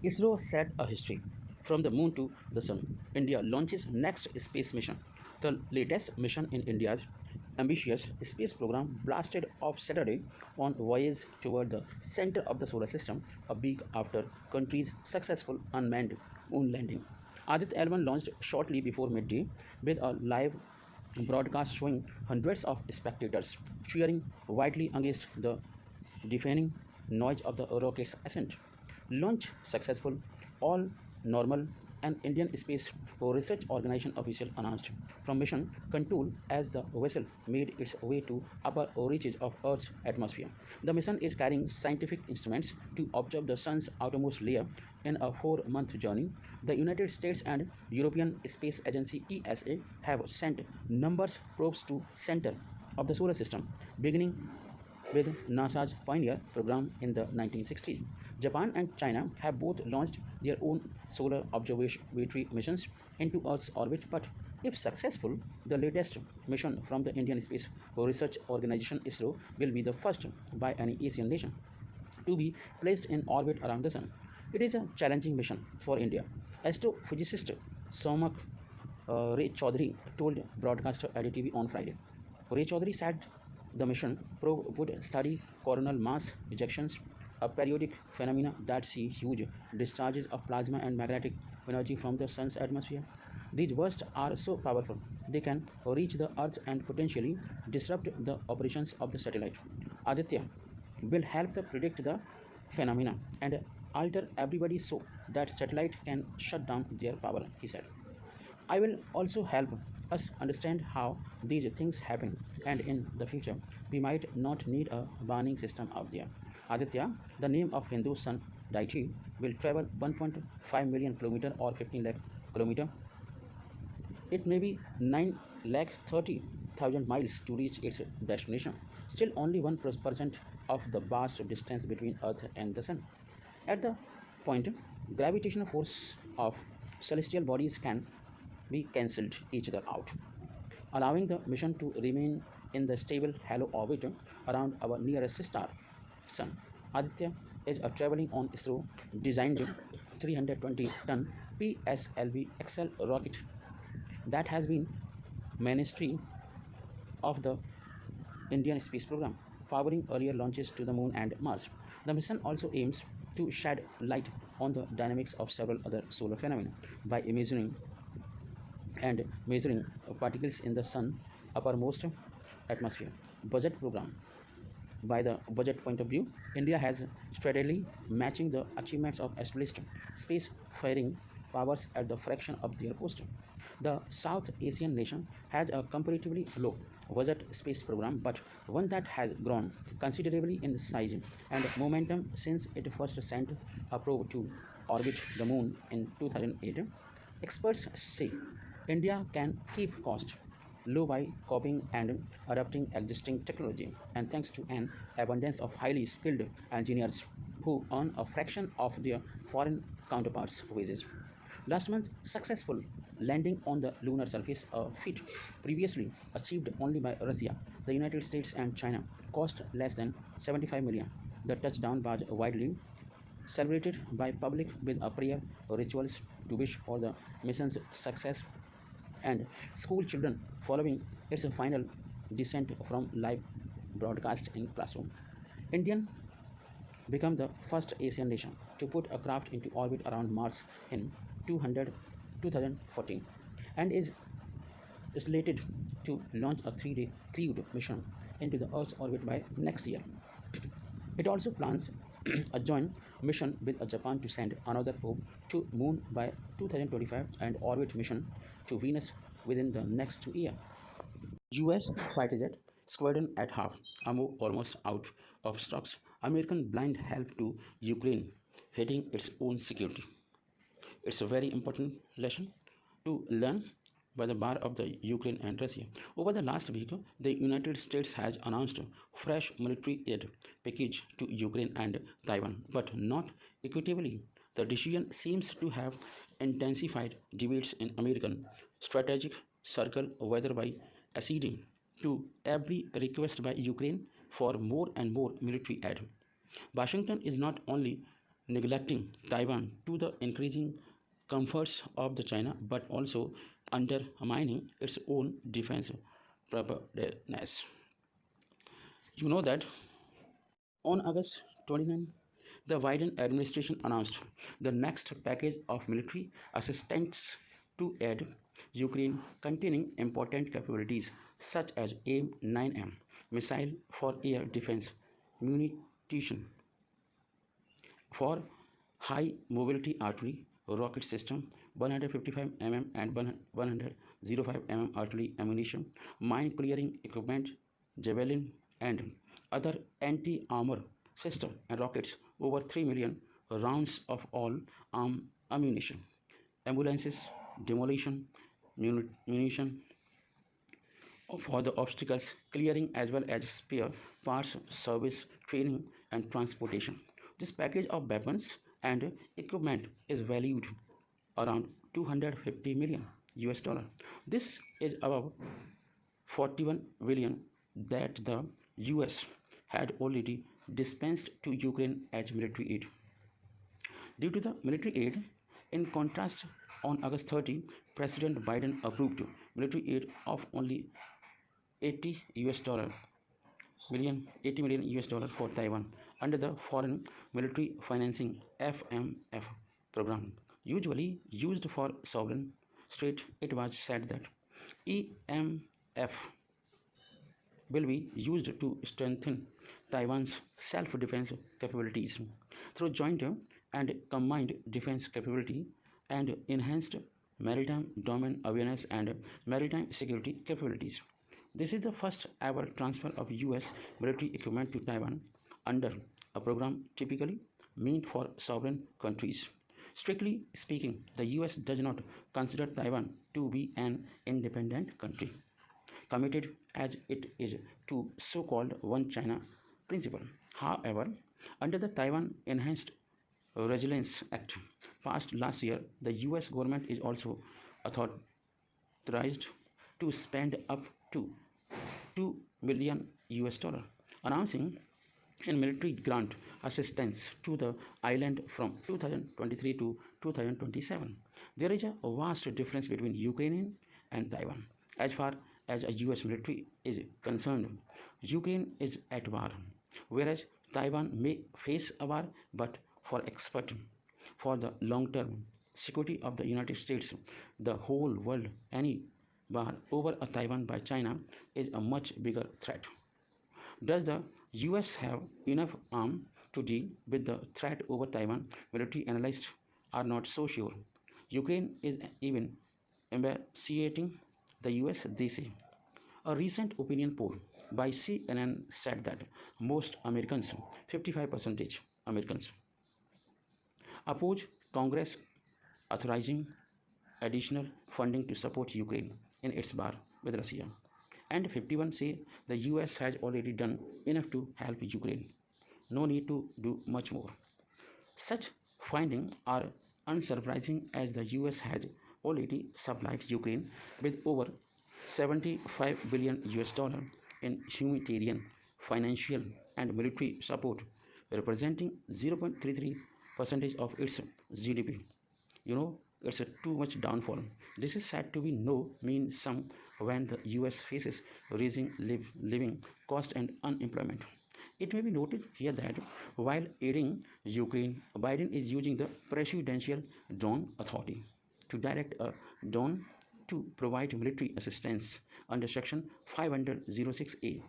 ISRO set a history. From the moon to the sun, India launches next space mission. The latest mission in India's ambitious space program blasted off Saturday on voyage toward the center of the solar system, a week after country's successful unmanned moon landing. Aditya L1 launched shortly before midday with a live broadcast showing hundreds of spectators cheering widely against the deafening noise of the rocket's ascent. Launch successful, all normal, and Indian Space Research Organization official announced from mission control as the vessel made its way to upper reaches of Earth's atmosphere. The mission is carrying scientific instruments to observe the sun's outermost layer in a 4-month journey. The United States and European Space Agency ESA have sent numbers probes to center of the solar system, beginning with NASA's Pioneer program in the 1960s. Japan and China have both launched their own solar observatory missions into Earth's orbit, but if successful, the latest mission from the Indian Space Research Organization ISRO will be the first by any Asian nation to be placed in orbit around the Sun. It is a challenging mission for India. Astrophysicist Somak Ray Chaudhary told broadcaster ADTV on Friday. Ray Chaudhary said the mission probe would study coronal mass ejections, a periodic phenomena that see huge discharges of plasma and magnetic energy from the sun's atmosphere. These bursts are so powerful they can reach the Earth and potentially disrupt the operations of the satellite. Aditya will help to predict the phenomena and alter everybody so that satellite can shut down their power, he said. I will also help us understand how these things happen, and in the future, we might not need a warning system out there. Aditya, the name of Hindu sun deity, will travel 1.5 million kilometer or 15 lakh kilometer. It may be 9 lakh 30,000 miles to reach its destination. Still, only 1% of the vast distance between Earth and the Sun. At the point, gravitational force of celestial bodies can be cancelled each other out, allowing the mission to remain in the stable halo orbit around our nearest star, Sun. Aditya is a traveling on ISRO designed 320-ton PSLV XL rocket that has been ministry of the Indian space program, powering earlier launches to the moon and Mars. The mission also aims to shed light on the dynamics of several other solar phenomena by measuring particles in the sun uppermost atmosphere. Budget program. By the budget point of view, India has steadily matching the achievements of established spacefaring powers at the fraction of their cost. The South Asian nation has a comparatively low budget space program, but one that has grown considerably in size and momentum since it first sent a probe to orbit the moon in 2008. Experts say India can keep costs low by copying and adapting existing technology, and thanks to an abundance of highly skilled engineers who earn a fraction of their foreign counterparts' wages. Last month, successful landing on the lunar surface, a feat previously achieved only by Russia, the United States, and China, cost less than 75 million. The touchdown was widely celebrated by public with a prayer rituals to wish for the mission's success and school children following its final descent from live broadcast in classroom. Indian became the first Asian nation to put a craft into orbit around Mars in 2014 and is slated to launch a 3-day crewed mission into the Earth's orbit by next year. It also plans a joint mission with Japan to send another probe to Moon by 2025 and orbit mission to Venus within the next 2 years. US fighter jet squadron at half, ammo almost out of stocks. American blind help to Ukraine, hitting its own security. It's a very important lesson to learn by the bar of the Ukraine and Russia. Over the last week, the United States has announced fresh military aid package to Ukraine and Taiwan, but not equitably. The decision seems to have intensified debates in American strategic circle whether by acceding to every request by Ukraine for more and more military aid. Washington is not only neglecting Taiwan to the increasing comforts of the China, but also undermining its own defense preparedness. You know that on August 29, the Biden administration announced the next package of military assistance to aid Ukraine, containing important capabilities such as AIM-9M missile for air defense, munition for high mobility artillery rocket system, 155 mm and 105 mm artillery ammunition, mine clearing equipment, javelin, and other anti armor system and rockets, over 3 million rounds of all arm ammunition, ambulances, demolition, munition, for the obstacles clearing as well as spare parts, service, training, and transportation. This package of weapons and equipment is valued around 250 million US dollar. This is above 41 billion that the US had already dispensed to Ukraine as military aid. Due to the military aid, in contrast, on August 30, President Biden approved military aid of only 80 US dollar million 80 million US dollar for Taiwan under the Foreign Military Financing FMF program, usually used for sovereign state. It was said that EMF will be used to strengthen Taiwan's self-defense capabilities through joint and combined defense capability and enhanced maritime domain awareness and maritime security capabilities. This is the first ever transfer of US military equipment to Taiwan under a program typically meant for sovereign countries. Strictly speaking, the US does not consider Taiwan to be an independent country, committed as it is to so-called One China principle. However, under the Taiwan Enhanced Resilience Act passed last year, the US government is also authorized to spend up to 2 million US dollar, announcing in military grant assistance to the island from 2023 to 2027. There is a vast difference between Ukraine and Taiwan. As far as a US military is concerned, Ukraine is at war, whereas Taiwan may face a war, but for expert, for the long-term security of the United States, the whole world, any war over a Taiwan by China is a much bigger threat. Does the US have enough arm to deal with the threat over Taiwan? Military analysts are not so sure. Ukraine is even embasying the US, they say. A recent opinion poll by CNN said that most Americans, 55% Americans, oppose Congress authorizing additional funding to support Ukraine in its war with Russia. And 51 say the US has already done enough to help Ukraine. No need to do much more. Such findings are unsurprising as the US has already supplied Ukraine with over 75 billion US dollar in humanitarian, financial and military support, representing 0.33 percentage of its GDP. You know, it's a too much downfall. This is said to be no mean sum when the US faces rising living cost and unemployment. It may be noted here that while aiding Ukraine, Biden is using the Presidential Drone Authority to direct a drone to provide military assistance under Section 506A,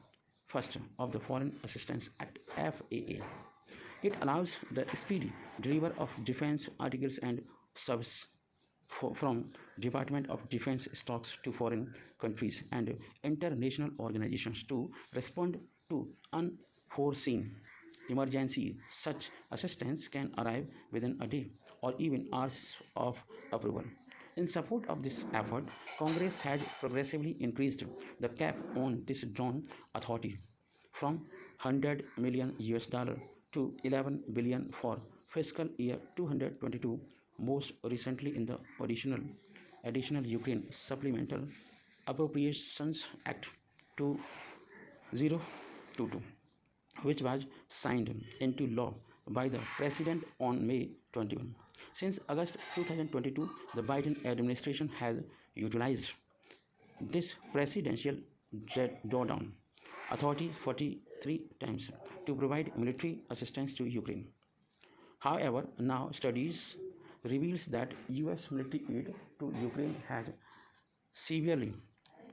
first of the Foreign Assistance Act FAA. It allows the speedy delivery of defense articles and service from Department of Defense stocks to foreign countries and international organizations to respond to unforeseen emergencies. Such assistance can arrive within a day or even hours of approval. In support of this effort, Congress has progressively increased the cap on this drone authority from 100 million US dollar to 11 billion for fiscal year 222, most recently in the additional Ukraine Supplemental Appropriations Act 2022, which was signed into law by the President on May 21. Since August 2022, the Biden administration has utilized this presidential drawdown authority 43 times to provide military assistance to Ukraine. However, now studies reveals that US military aid to Ukraine has severely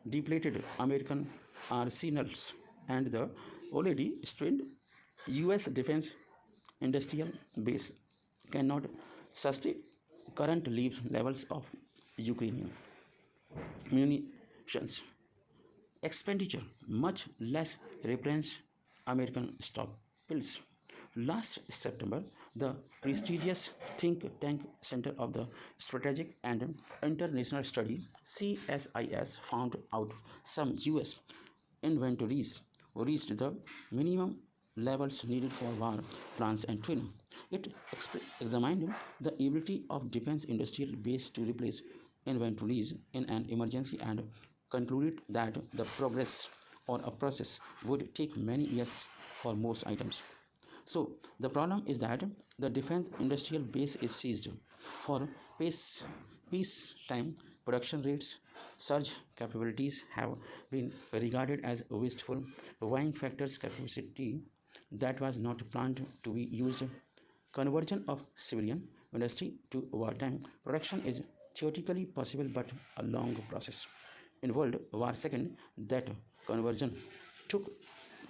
depleted American arsenals and the already strained US defense industrial base cannot sustain current levels of Ukrainian munitions expenditure, much less reference American stock pills. Last September, the prestigious think tank Center of the Strategic and International Study (CSIS) found out some U.S. inventories reached the minimum levels needed for war plans and training. It examined the ability of defense industrial base to replace inventories in an emergency and concluded that the progress or a process would take many years for most items. So the problem is that the defense industrial base is seized for peace, peacetime production rates. Surge capabilities have been regarded as wasteful, vying factors capacity that was not planned to be used. Conversion of civilian industry to wartime production is theoretically possible but a long process. In World War II, that conversion took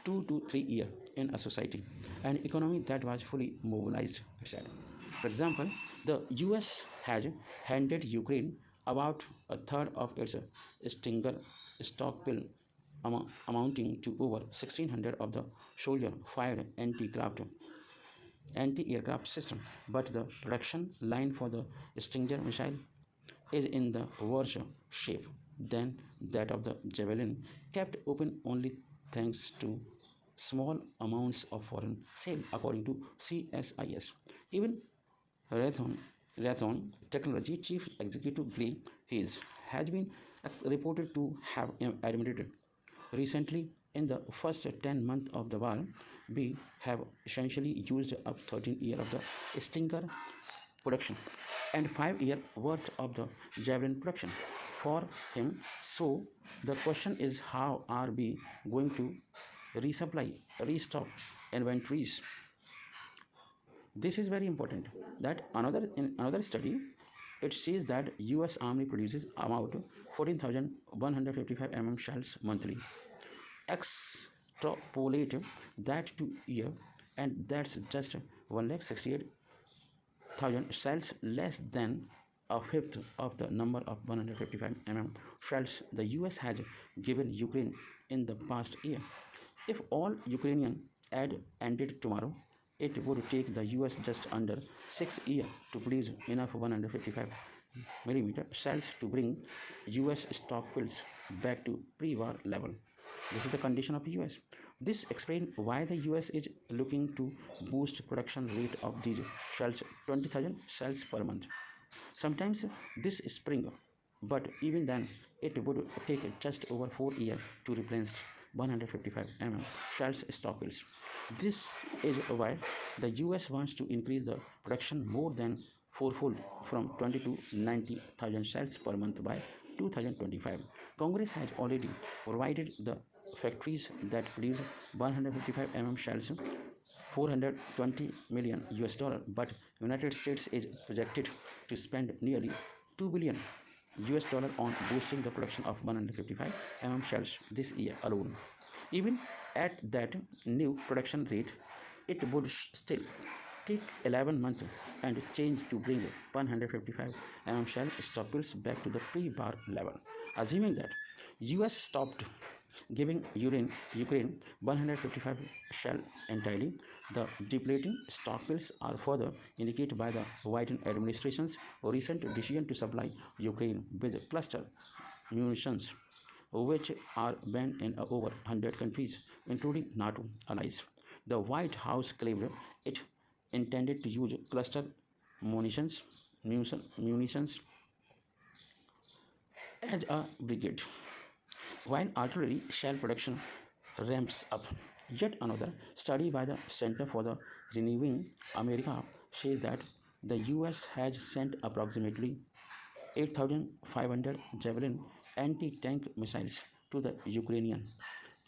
2 to 3 years in a society and economy that was fully mobilized, he said. For example, the US has handed Ukraine about a third of its Stinger stockpile amounting to over 1600 of the soldier-fired anti-aircraft system, but the production line for the Stinger missile is in the worse shape than that of the Javelin, kept open only thanks to small amounts of foreign sale, according to CSIS. Even Raytheon, Raytheon Technology Chief Executive Glenn Hayes has been reported to have admitted recently in the first 10 months of the war, we have essentially used up 13 years of the Stinger production and 5 years worth of the Javelin production for him. So the question is, how are we going to resupply, restock inventories? This is very important. That in another study, it says that U.S. Army produces about 14,155 shells monthly. Extrapolate that to year, and that's just 168,000 shells, less than a fifth of the number of 155 shells the US has given Ukraine in the past year. If all Ukrainian aid ended tomorrow, it would take the US just under 6 years to produce enough 155 millimeter shells to bring US stockpiles back to pre-war level. This is the condition of US. This explains why the US is looking to boost production rate of these shells 20,000 shells per month. Sometimes this spring, but even then it would take just over 4 years to replenish 155 shells stockpiles. This is why the US wants to increase the production more than fourfold from 20 to 90,000 shells per month by 2025. Congress has already provided the factories that produce 155 shells 420 million US dollar, but United States is projected to spend nearly 2 billion US dollar on boosting the production of 155 shells this year alone. Even at that new production rate, it would still take 11 months and change to bring 155 shell stockpiles back to the pre-war level. Assuming that US stopped giving Ukraine 155 shell entirely, the depleting stockpiles are further indicated by the Biden administration's recent decision to supply Ukraine with cluster munitions, which are banned in over 100 countries, including NATO allies. The White House claimed it intended to use cluster munitions as a brigade, while artillery shell production ramps up. Yet another study by the Center for the Renewing America says that the US has sent approximately 8,500 Javelin anti tank missiles to the Ukrainian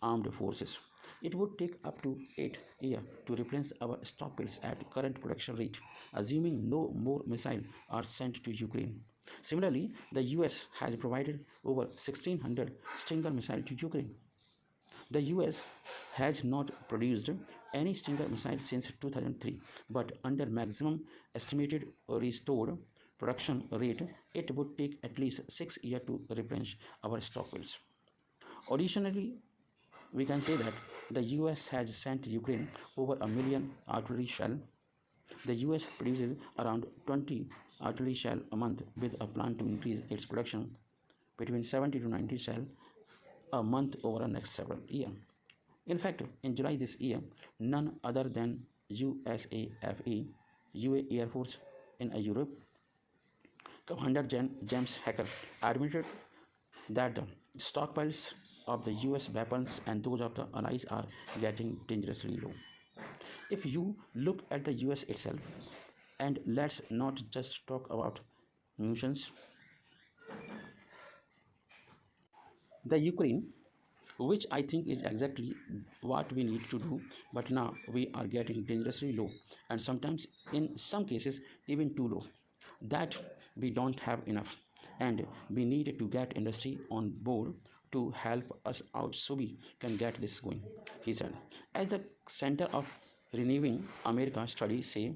armed forces. It would take up to 8 years to replenish our stockpiles at current production rate, assuming no more missiles are sent to Ukraine. Similarly, the US has provided over 1,600 Stinger missiles to Ukraine. The US has not produced any Stinger missile since 2003, but under maximum estimated restored production rate, it would take at least 6 years to replenish our stockpiles. Additionally, we can say that the US has sent Ukraine over a million artillery shell. The US produces around 20 artillery shell a month with a plan to increase its production between 70 to 90 shell a month over the next several years. In fact, in July this year, none other than USAFE, UA Air Force in Europe, Commander James Hacker admitted that the stockpiles of the US weapons and those of the allies are getting dangerously low. If you look at the US itself, and let's not just talk about munitions, the Ukraine, which I think is exactly what we need to do, but now we are getting dangerously low, and sometimes, in some cases, even too low. That we don't have enough, and we need to get industry on board to help us out so we can get this going, he said. As the Center of Renewing America studies say,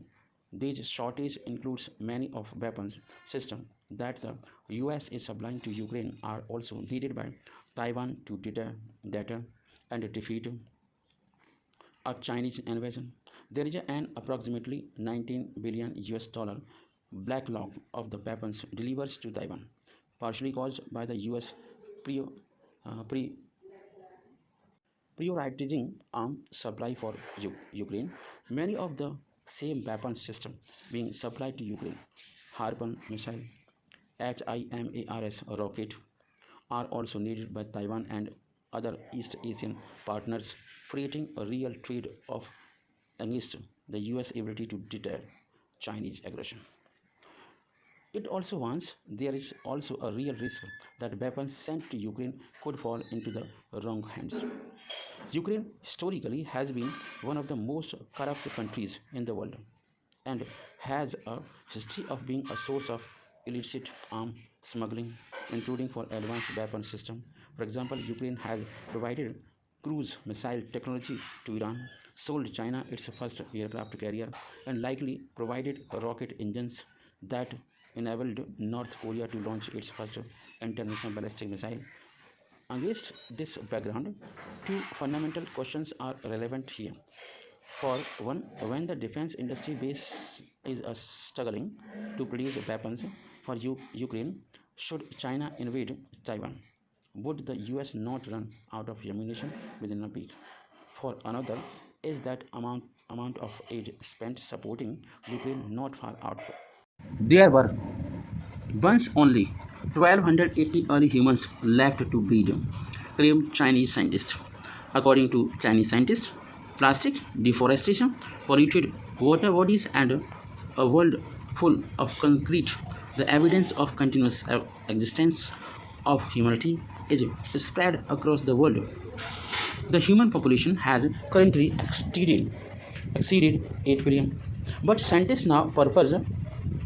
this shortage includes many of weapons systems that the US is supplying to Ukraine are also needed by Taiwan to deter and defeat a Chinese invasion. There is an approximately 19 billion US dollar backlog of the weapons delivered to Taiwan, partially caused by the US pre, pre prioritizing arms supply for Ukraine. Many of the same weapon systems being supplied to Ukraine, Harpoon missile, HIMARS rocket, are also needed by Taiwan and other East Asian partners, creating a real trade off against the US ability to deter Chinese aggression. It also warns there is also a real risk that weapons sent to Ukraine could fall into the wrong hands. Ukraine historically has been one of the most corrupt countries in the world and has a history of being a source of illicit arms smuggling, including for advanced weapon systems. For example, Ukraine has provided cruise missile technology to Iran, sold China its first aircraft carrier, and likely provided rocket engines that enabled North Korea to launch its first international ballistic missile. Against this background, two fundamental questions are relevant here. For one, when the defense industry base is struggling to produce weapons for Ukraine, should China invade Taiwan? Would the US not run out of ammunition within a week? For another, is that amount of aid spent supporting Ukraine not far out? There were once only 1280 early humans left to breed, claimed Chinese scientists. According to Chinese scientists, plastic, deforestation, polluted water bodies, and a world full of concrete, the evidence of continuous existence of humanity is spread across the world. The human population has currently exceeded 8 billion. But scientists now purpose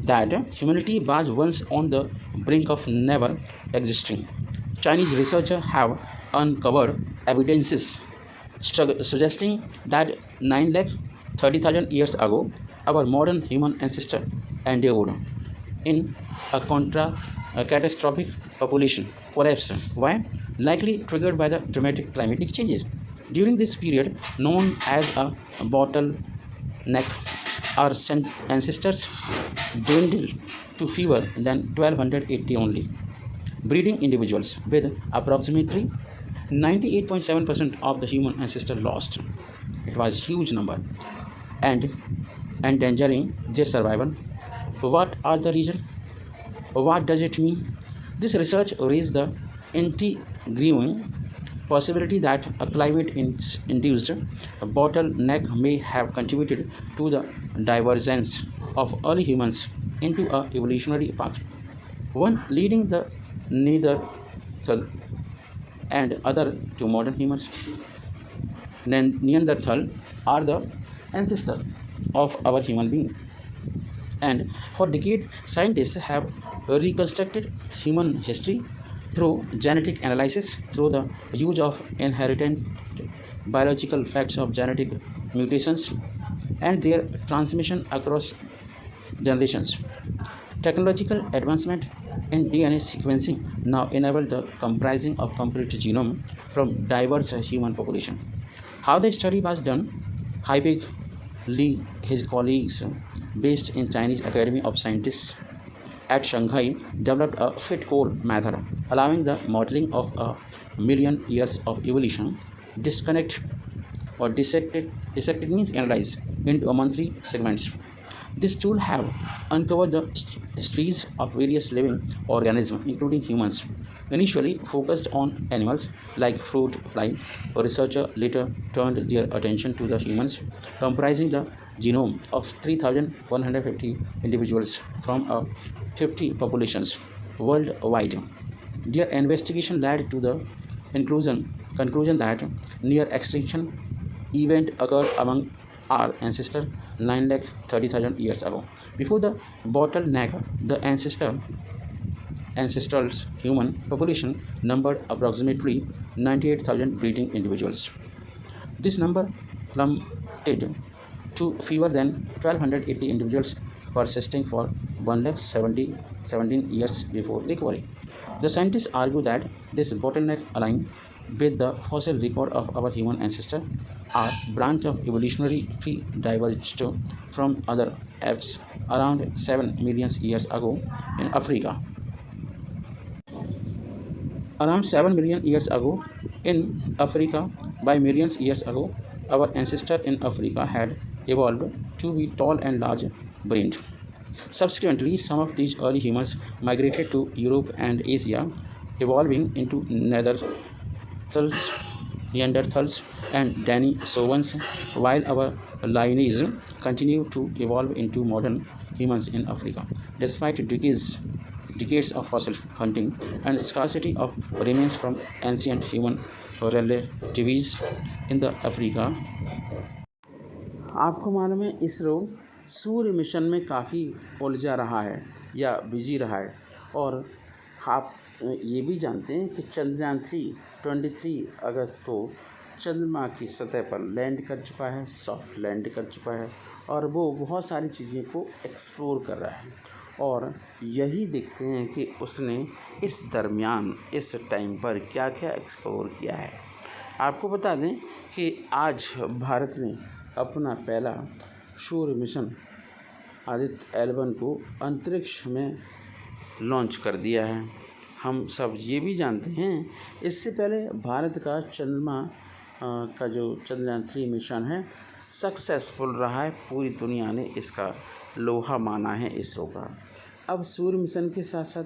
that humanity was once on the brink of never existing. Chinese researchers have uncovered evidences suggesting that 9 lakh 30,000 years ago, our modern human ancestor endured in a catastrophic population collapse. Why? Likely triggered by the dramatic climatic changes. During this period, known as a bottleneck, our ancestors dwindled to fewer than 1280 only, breeding individuals with approximately 98.7% of the human ancestor lost. It was a huge number and endangering their survival. What are the reasons? What does it mean? This research raised the intriguing possibility that a climate-induced bottleneck may have contributed to the divergence of early humans into a evolutionary path, one leading the Neanderthal and other to modern humans. Neanderthal are the ancestor of our human being, and for decades, scientists have reconstructed human history through genetic analysis, through the use of inherent biological facts of genetic mutations and their transmission across generations. Technological advancement in DNA sequencing now enable the comprising of complete genome from diverse human population. How the study was done, Haiping Li, his colleagues based in Chinese Academy of Scientists at Shanghai developed a fit code method allowing the modeling of a million years of evolution disconnect or dissected means analyzed into a monthly segments. This tool have uncovered the histories of various living organisms, including humans. Initially focused on animals like fruit fly, a researcher later turned their attention to the humans, comprising the genome of 3,150 individuals from 50 populations worldwide. Their investigation led to the conclusion that near extinction event occurred among our ancestor 9,30,000 years ago. Before the bottleneck, the ancestral human population numbered approximately 98,000 breeding individuals. This number plummeted to fewer than 1,280 individuals, persisting for 1,17 years before recovery. The scientists argue that this bottleneck aligns with the fossil record of our human ancestor, our branch of evolutionary tree diverged from other apes around 7 million years ago in Africa. Around 7 million years ago in Africa, by millions years ago, our ancestor in Africa had evolved to be tall and large brained. Subsequently, some of these early humans migrated to Europe and Asia, evolving into Neanderthals, and Denisovans, while our lineage continued to evolve into modern humans in Africa. Despite decades of fossil hunting and scarcity of remains from ancient human relatives in the Africa, आपको मालूम है इसरो सूर्य mission में काफ़ी उलझा रहा है या busy रहा है। और आप ये भी जानते हैं कि चंद्रयान 23 अगस्त को चंद्रमा की सतह पर लैंड कर चुका है, सॉफ्ट लैंड कर चुका है, और वो बहुत सारी चीज़ें को एक्सप्लोर कर रहा है। और यही देखते हैं कि उसने इस दरमियान इस टाइम पर क्या क्या एक्सप्लोर किया है। आपको बता दें कि आज भारत ने अपना पहला सूर्य मिशन आदित्य L1 को अंतरिक्ष में लॉन्च कर दिया है। हम सब ये भी जानते हैं इससे पहले भारत का चंद्रमा का जो चंद्रयान 3 मिशन है सक्सेसफुल रहा है। पूरी दुनिया ने इसका लोहा माना है इसरो का। अब सूर्य मिशन के साथ साथ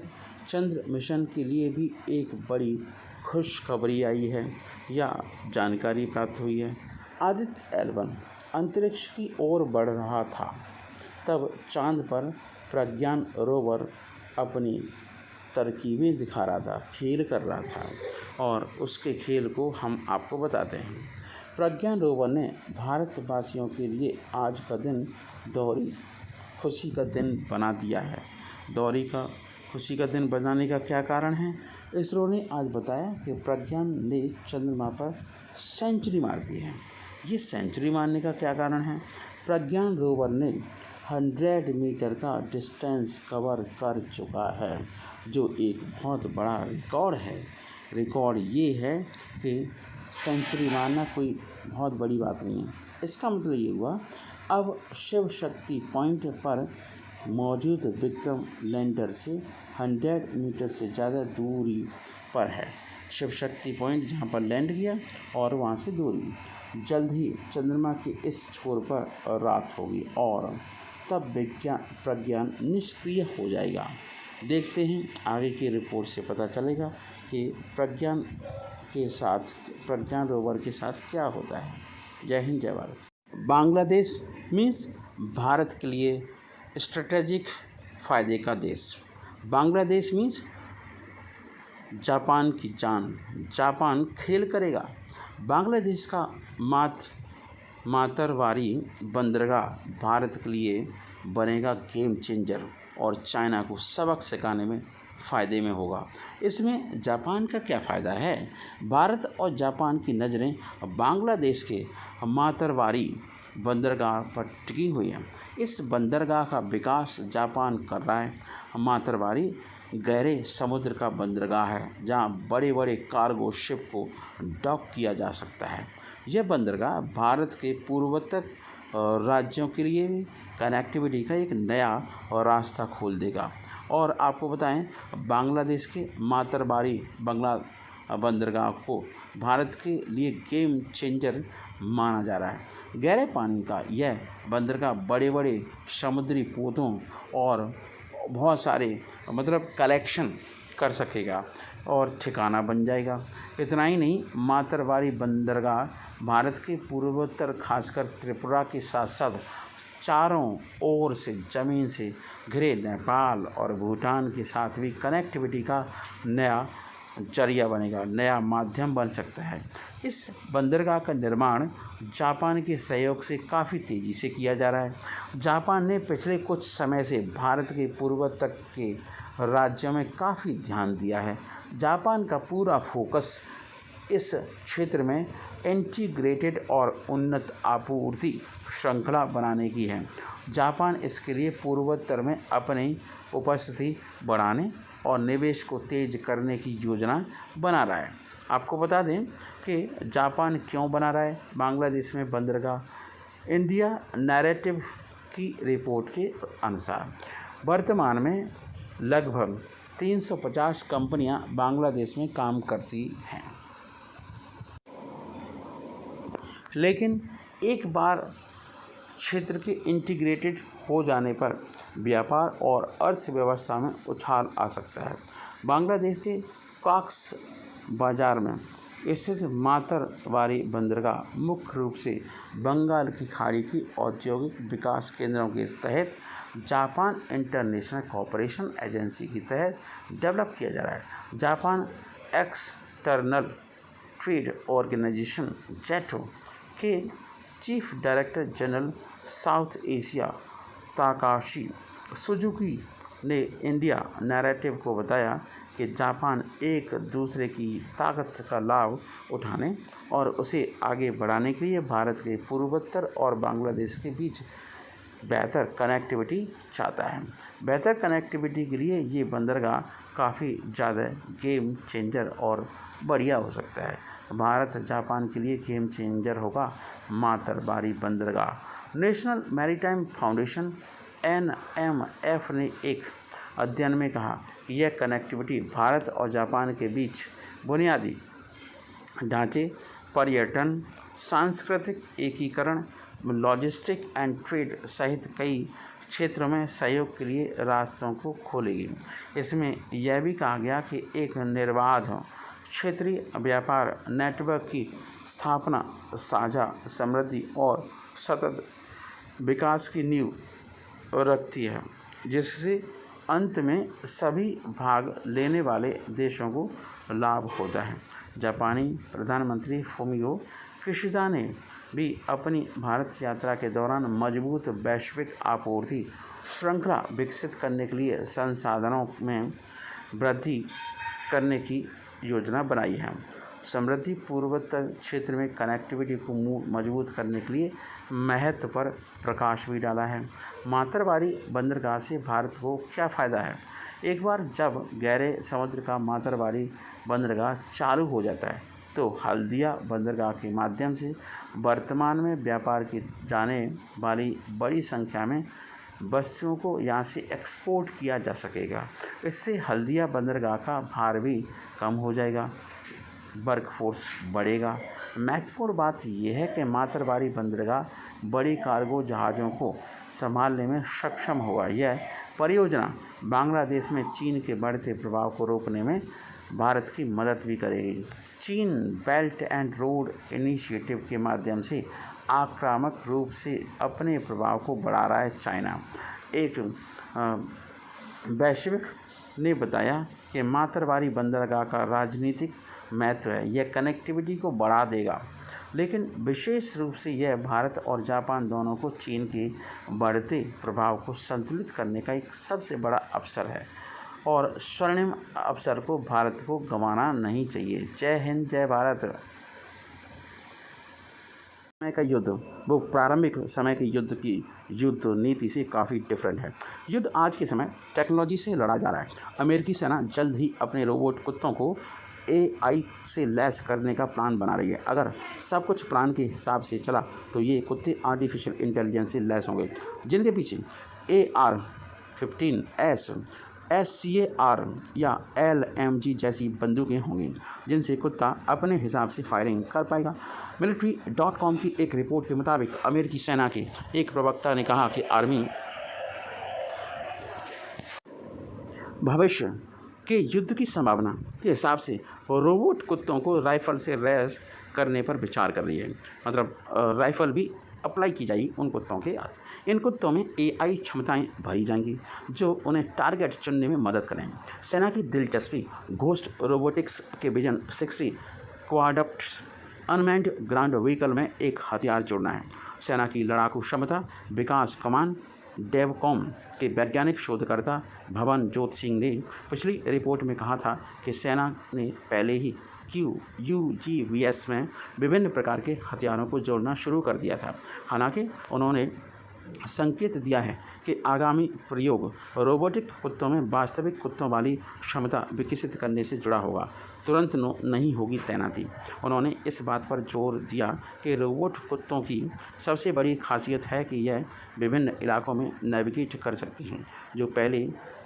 चंद्र मिशन के लिए भी एक बड़ी खुशखबरी आई है या जानकारी प्राप्त हुई है। आदित्य L1 अंतरिक्ष की ओर बढ़ रहा था, तब चांद पर प्रज्ञान रोवर अपनी तरकीबें दिखा रहा था, खेल कर रहा था, और उसके खेल को हम आपको बताते हैं। प्रज्ञान रोवर ने भारतवासियों के लिए आज का दिन दोहरी खुशी का दिन बना दिया है। दोहरी का खुशी का दिन बनाने का क्या कारण है? इसरो ने आज बताया कि प्रज्ञान ने चंद्रमा पर सेंचुरी मार दी है। ये सेंचुरी मारने का क्या कारण है? प्रज्ञान रोवर ने 100 मीटर का डिस्टेंस कवर कर चुका है, जो एक बहुत बड़ा रिकॉर्ड है। रिकॉर्ड ये है कि सेंचुरी मारना कोई बहुत बड़ी बात नहीं है। इसका मतलब ये हुआ अब शिव शक्ति पॉइंट पर मौजूद विक्रम लैंडर से 100 मीटर से ज़्यादा दूरी पर है। शिव शक्ति पॉइंट जहाँ पर लैंड किया और वहाँ से दूरी, जल्द ही चंद्रमा के इस छोर पर रात होगी और तब प्रज्ञान निष्क्रिय हो जाएगा। देखते हैं आगे की रिपोर्ट से पता चलेगा कि प्रज्ञान के साथ प्रज्ञान रोवर के साथ क्या होता है। जय हिंद, जय भारत। बांग्लादेश मीन्स भारत के लिए स्ट्रेटेजिक फ़ायदे का देश। बांग्लादेश मीन्स जापान की जान, जापान खेल करेगा। बांग्लादेश का मातरवारी बंदरगाह भारत के लिए बनेगा गेम चेंजर और चाइना को सबक सिखाने में फ़ायदे में होगा। इसमें जापान का क्या फ़ायदा है? भारत और जापान की नज़रें बांग्लादेश के मातरवारी बंदरगाह पर टिकी हुई हैं। इस बंदरगाह का विकास जापान कर रहा है। मातरवारी गहरे समुद्र का बंदरगाह है जहां बड़े बड़े कार्गो शिप को डॉक किया जा सकता है। यह बंदरगाह भारत के पूर्वोत्तर राज्यों के लिए भी कनेक्टिविटी का एक नया रास्ता खोल देगा। और आपको बताएं, बांग्लादेश के मातरबारी बंदरगाह को भारत के लिए गेम चेंजर माना जा रहा है। गहरे पानी का यह बंदरगाह बड़े बड़े समुद्री पौधों और बहुत सारे कलेक्शन कर सकेगा और ठिकाना बन जाएगा। इतना ही नहीं, मातरबारी बंदरगाह भारत के पूर्वोत्तर खासकर त्रिपुरा के साथ साथ चारों ओर से ज़मीन से घिरे नेपाल और भूटान के साथ भी कनेक्टिविटी का नया जरिया बनेगा, नया माध्यम बन सकता है। इस बंदरगाह का निर्माण जापान के सहयोग से काफ़ी तेज़ी से किया जा रहा है। जापान ने पिछले कुछ समय से भारत के पूर्वोत्तर के राज्यों में काफ़ी ध्यान दिया है। जापान का पूरा फोकस इस क्षेत्र में इंटीग्रेटेड और उन्नत आपूर्ति श्रृंखला बनाने की है। जापान इसके लिए पूर्वोत्तर में अपनी उपस्थिति बढ़ाने और निवेश को तेज करने की योजना बना रहा है। आपको बता दें कि जापान क्यों बना रहा है बांग्लादेश में बंदरगाह। इंडिया नैरेटिव की रिपोर्ट के अनुसार वर्तमान में लगभग 350 कंपनियां बांग्लादेश में काम करती हैं, लेकिन एक बार क्षेत्र के इंटीग्रेटेड हो जाने पर व्यापार और अर्थव्यवस्था में उछाल आ सकता है। बांग्लादेश के कॉक्स बाज़ार में स्थित मातरवारी बंदरगाह मुख्य रूप से बंगाल की खाड़ी की औद्योगिक विकास केंद्रों के तहत जापान इंटरनेशनल कॉपरेशन एजेंसी के तहत डेवलप किया जा रहा है। जापान एक्सटर्नल ट्रेड ऑर्गेनाइजेशन जेटो के chief director general south Asia Takashi Suzuki ने इंडिया नैरेटिव को बताया कि जापान एक दूसरे की ताकत का लाभ उठाने और उसे आगे बढ़ाने के लिए भारत के पूर्वोत्तर और बांग्लादेश के बीच बेहतर कनेक्टिविटी चाहता है। बेहतर कनेक्टिविटी के लिए ये बंदरगाह काफ़ी ज़्यादा गेम चेंजर और बढ़िया हो सकता है। भारत जापान के लिए गेम चेंजर होगा मातरबारी बंदरगाह। नेशनल मैरीटाइम फाउंडेशन NMF ने एक अध्ययन में कहा कि यह कनेक्टिविटी भारत और जापान के बीच बुनियादी ढांचे, पर्यटन, सांस्कृतिक एकीकरण, लॉजिस्टिक एंड ट्रेड सहित कई क्षेत्रों में सहयोग के लिए रास्तों को खोलेगी। इसमें यह भी कहा गया कि एक निर्बाध क्षेत्रीय व्यापार नेटवर्क की स्थापना साझा समृद्धि और सतत विकास की नींव रखती है, जिससे अंत में सभी भाग लेने वाले देशों को लाभ होता है। जापानी प्रधानमंत्री फुमियो किशिदा ने भी अपनी भारत यात्रा के दौरान मजबूत वैश्विक आपूर्ति श्रृंखला विकसित करने के लिए संसाधनों में वृद्धि करने की योजना बनाई है। समृद्धि पूर्वोत्तर क्षेत्र में कनेक्टिविटी को मजबूत करने के लिए महत्व पर प्रकाश भी डाला है। मातरबारी बंदरगाह से भारत को क्या फ़ायदा है? एक बार जब गहरे समुद्र का मातरबारी बंदरगाह चालू हो जाता है तो हल्दिया बंदरगाह के माध्यम से वर्तमान में व्यापार की जाने वाली बड़ी संख्या में वस्तुओं को यहाँ से एक्सपोर्ट किया जा सकेगा। इससे हल्दिया बंदरगाह का भार भी कम हो जाएगा, वर्कफोर्स बढ़ेगा। महत्वपूर्ण बात यह है कि मातरबारी बंदरगाह बड़ी कार्गो जहाज़ों को संभालने में सक्षम होगा। यह परियोजना बांग्लादेश में चीन के बढ़ते प्रभाव को रोकने में भारत की मदद भी करेगी। चीन बेल्ट एंड रोड इनिशिएटिव के माध्यम से आक्रामक रूप से अपने प्रभाव को बढ़ा रहा है। चाइना एक वैश्विक ने बताया कि मातरवारी बंदरगाह का राजनीतिक महत्व है, यह कनेक्टिविटी को बढ़ा देगा, लेकिन विशेष रूप से यह भारत और जापान दोनों को चीन के बढ़ते प्रभाव को संतुलित करने का एक सबसे बड़ा अवसर है और स्वर्णिम अवसर को भारत को गंवाना नहीं चाहिए। जय हिंद, जय भारत। समय का युद्ध वो प्रारंभिक समय के युद्ध की युद्ध नीति से काफ़ी डिफरेंट है। युद्ध आज के समय टेक्नोलॉजी से लड़ा जा रहा है। अमेरिकी सेना जल्द ही अपने रोबोट कुत्तों को एआई से लैस करने का प्लान बना रही है। अगर सब कुछ प्लान के हिसाब से चला तो ये कुत्ते आर्टिफिशियल इंटेलिजेंस से लैस होंगे, जिनके पीछे AR-15S, SCAR या LMG जैसी बंदूकें होंगी, जिनसे कुत्ता अपने हिसाब से फायरिंग कर पाएगा। military.com की एक रिपोर्ट के मुताबिक अमेरिकी सेना के एक प्रवक्ता ने कहा कि आर्मी भविष्य के युद्ध की संभावना के हिसाब से रोबोट कुत्तों को राइफल से रेस करने पर विचार कर रही है। मतलब राइफल भी अप्लाई की जाएगी उन कुत्तों के। इन कुत्तों में एआई क्षमताएं भरी जाएंगी जो उन्हें टारगेट चुनने में मदद करें। सेना की दिलचस्पी घोस्ट रोबोटिक्स के विजन 60 क्वाड्रप्ट अनमैन्ड ग्राउंड व्हीकल में एक हथियार जोड़ना है। सेना की लड़ाकू क्षमता विकास कमान डेवकॉम के वैज्ञानिक शोधकर्ता भवन जोत सिंह ने पिछली रिपोर्ट में कहा था कि सेना ने पहले ही QUGVS में विभिन्न प्रकार के हथियारों को जोड़ना शुरू कर दिया था। हालांकि उन्होंने संकेत दिया है कि आगामी प्रयोग रोबोटिक कुत्तों में वास्तविक कुत्तों वाली क्षमता विकसित करने से जुड़ा होगा, तुरंत नहीं होगी तैनाती। उन्होंने इस बात पर जोर दिया कि रोबोट कुत्तों की सबसे बड़ी खासियत है कि यह विभिन्न इलाकों में नेविगेट कर सकती हैं,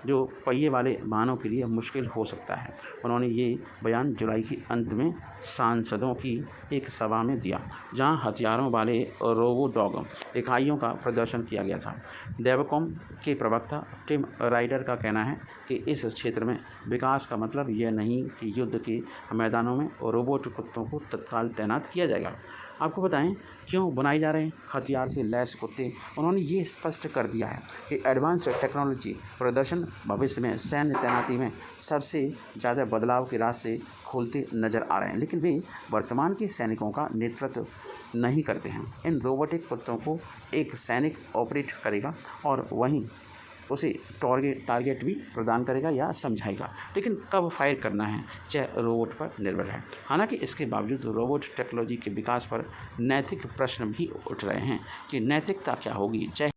जो पहिए वाले वाहनों के लिए मुश्किल हो सकता है। उन्होंने ये बयान जुलाई के अंत में सांसदों की एक सभा में दिया, जहां हथियारों वाले रोबोडॉग इकाइयों का प्रदर्शन किया गया था। डेवकॉम के प्रवक्ता टिम राइडर का कहना है कि इस क्षेत्र में विकास का मतलब यह नहीं कि युद्ध के मैदानों में रोबोट कुत्तों को तत्काल तैनात किया जाएगा। आपको बताएं क्यों बनाए जा रहे हैं हथियार से लैस कुत्ते। उन्होंने ये स्पष्ट कर दिया है कि एडवांस टेक्नोलॉजी प्रदर्शन भविष्य में सैन्य तैनाती में सबसे ज़्यादा बदलाव के रास्ते खोलते नजर आ रहे हैं, लेकिन वे वर्तमान के सैनिकों का नेतृत्व नहीं करते हैं। इन रोबोटिक कुत्तों को एक सैनिक ऑपरेट करेगा और वहीं उसे टारगेट भी प्रदान करेगा या समझाएगा, लेकिन कब फायर करना है यह रोबोट पर निर्भर है। हालांकि इसके बावजूद रोबोट टेक्नोलॉजी के विकास पर नैतिक प्रश्न भी उठ रहे हैं कि नैतिकता क्या होगी। जय